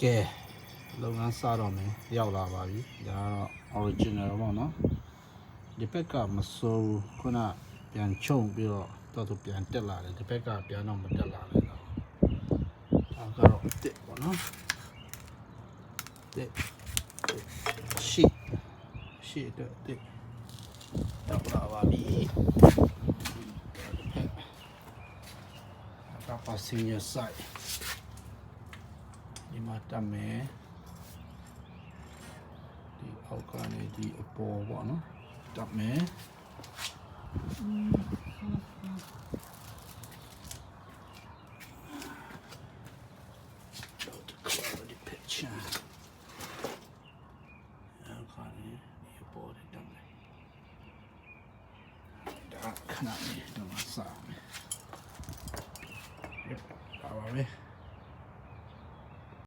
ကဲလုပ်ငန်းစတော့မယ်ရောက်လာပါပြီဒါကတော့ original ပေါ့နော်ဒီဘက်ကမစိုးဘူးခုနပြန်ချုံပြီးတော့သူပြန်တက်လာတယ်ဒီဘက်ကပြန်တော့မတက်လာဘူးတော့ဒါကတော့တက်ပေါ့နော်တက်ရှေ့အတွက်တက်ရောက်လာပါပြီဒါက passenger side ဒီမှာတက်မယ်ဒီအောက်ကနေဒီအပေါ်ပေါ့နော်တက်မယ်quality picture အောက်ကနေဒီအပေါ်တက်မယ်ဒါခဏလေးတော့စမယ်ဒါပါပဲ